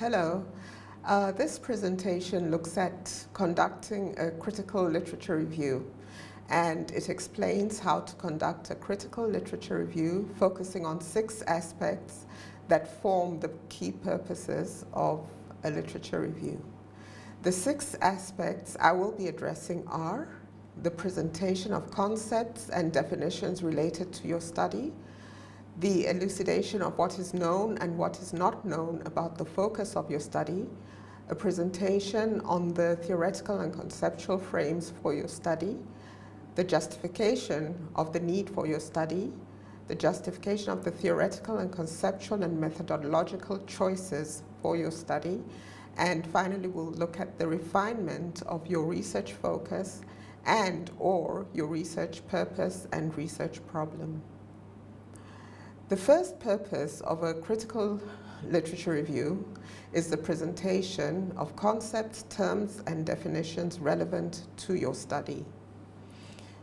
Hello. This presentation looks at conducting a critical literature review, and it explains how to conduct a critical literature review focusing on 6 aspects that form the key purposes of a literature review. The 6 aspects I will be addressing are the presentation of concepts and definitions related to your study, the elucidation of what is known and what is not known about the focus of your study, a presentation on the theoretical and conceptual frames for your study, the justification of the need for your study, the justification of the theoretical and conceptual and methodological choices for your study, and finally we'll look at the refinement of your research focus and/or your research purpose and research problem. The first purpose of a critical literature review is the presentation of concepts, terms, and definitions relevant to your study.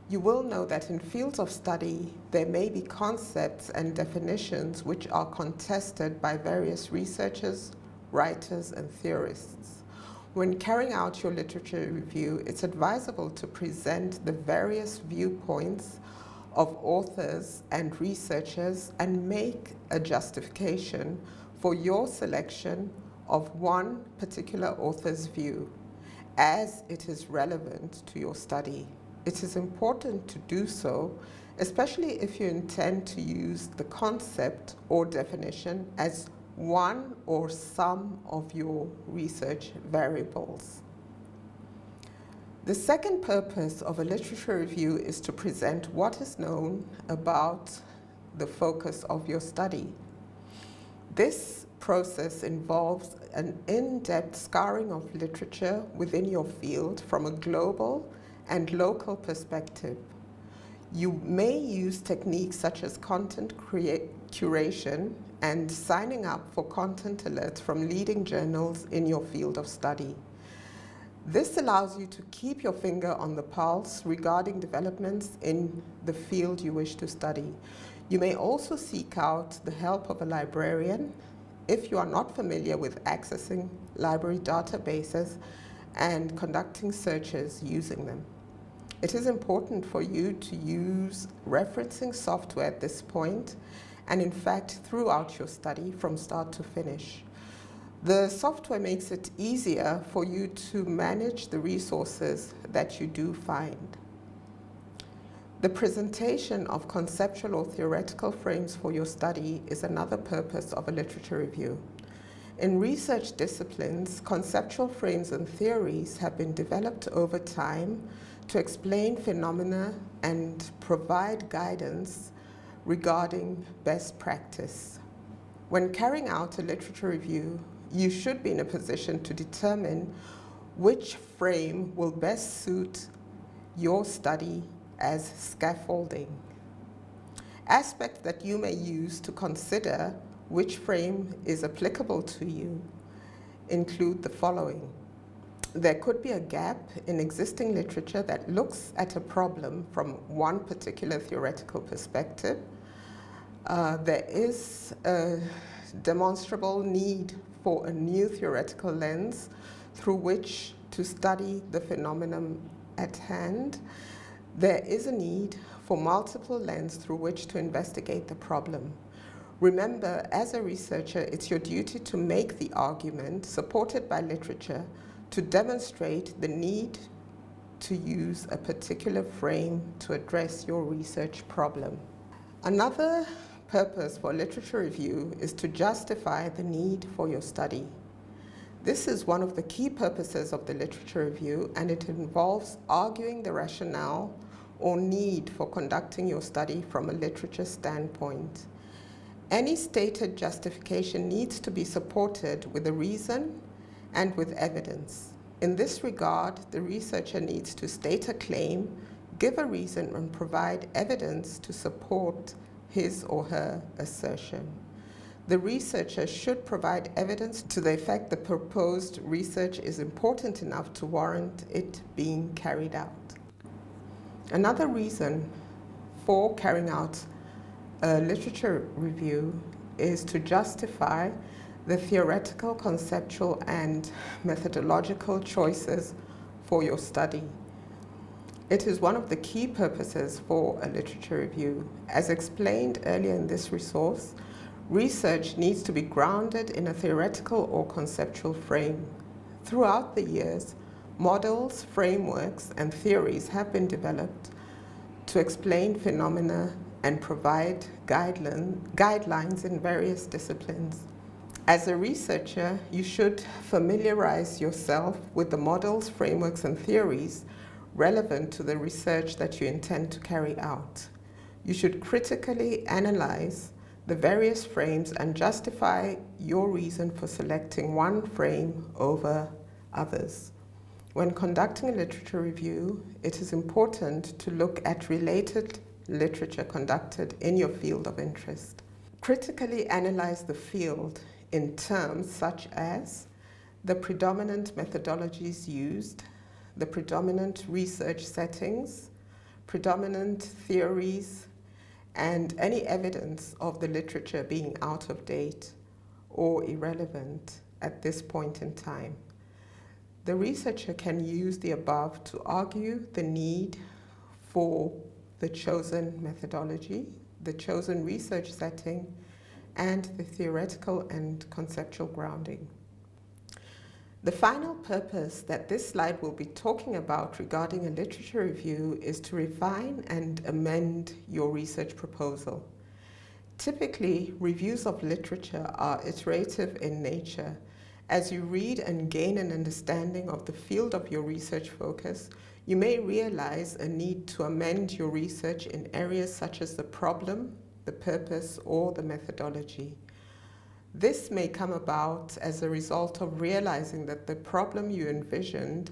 You will know that in fields of study, there may be concepts and definitions which are contested by various researchers, writers, and theorists. When carrying out your literature review, it's advisable to present the various viewpoints of authors and researchers and make a justification for your selection of one particular author's view as it is relevant to your study. It is important to do so, especially if you intend to use the concept or definition as one or some of your research variables. The second purpose of a literature review is to present what is known about the focus of your study. This process involves an in-depth scouring of literature within your field from a global and local perspective. You may use techniques such as content curation and signing up for content alerts from leading journals in your field of study. This allows you to keep your finger on the pulse regarding developments in the field you wish to study. You may also seek out the help of a librarian if you are not familiar with accessing library databases and conducting searches using them. It is important for you to use referencing software at this point and in fact throughout your study from start to finish. The software makes it easier for you to manage the resources that you do find. The presentation of conceptual or theoretical frames for your study is another purpose of a literature review. In research disciplines, conceptual frames and theories have been developed over time to explain phenomena and provide guidance regarding best practice. When carrying out a literature review, you should be in a position to determine which frame will best suit your study as scaffolding. Aspects that you may use to consider which frame is applicable to you include the following. There could be a gap in existing literature that looks at a problem from one particular theoretical perspective. There is a demonstrable need for a new theoretical lens through which to study the phenomenon at hand. There is a need for multiple lenses through which to investigate the problem. Remember, as a researcher, it's your duty to make the argument, supported by literature, to demonstrate the need to use a particular frame to address your research problem. Another purpose for literature review is to justify the need for your study. This is one of the key purposes of the literature review, and it involves arguing the rationale or need for conducting your study from a literature standpoint. Any stated justification needs to be supported with a reason and with evidence. In this regard, the researcher needs to state a claim, give a reason, and provide evidence to support his or her assertion. The researcher should provide evidence to the effect the proposed research is important enough to warrant it being carried out. Another reason for carrying out a literature review is to justify the theoretical, conceptual, and methodological choices for your study. It is one of the key purposes for a literature review. As explained earlier in this resource, research needs to be grounded in a theoretical or conceptual frame. Throughout the years, models, frameworks, and theories have been developed to explain phenomena and provide guidelines in various disciplines. As a researcher, you should familiarize yourself with the models, frameworks, and theories relevant to the research that you intend to carry out. You should critically analyze the various frames and justify your reason for selecting one frame over others. When conducting a literature review, it is important to look at related literature conducted in your field of interest. Critically analyze the field in terms such as the predominant methodologies used, the predominant research settings, predominant theories, and any evidence of the literature being out of date or irrelevant at this point in time. The researcher can use the above to argue the need for the chosen methodology, the chosen research setting, and the theoretical and conceptual grounding. The final purpose that this slide will be talking about regarding a literature review is to refine and amend your research proposal. Typically, reviews of literature are iterative in nature. As you read and gain an understanding of the field of your research focus, you may realize a need to amend your research in areas such as the problem, the purpose, or the methodology. This may come about as a result of realizing that the problem you envisioned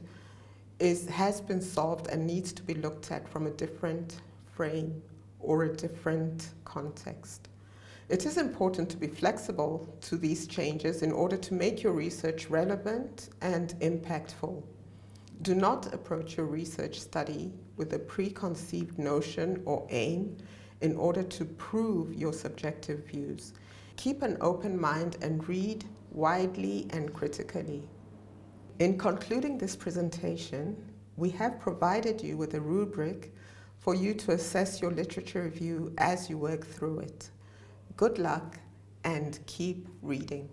has been solved and needs to be looked at from a different frame or a different context. It is important to be flexible to these changes in order to make your research relevant and impactful. Do not approach your research study with a preconceived notion or aim in order to prove your subjective views. Keep an open mind and read widely and critically. In concluding this presentation, we have provided you with a rubric for you to assess your literature review as you work through it. Good luck and keep reading.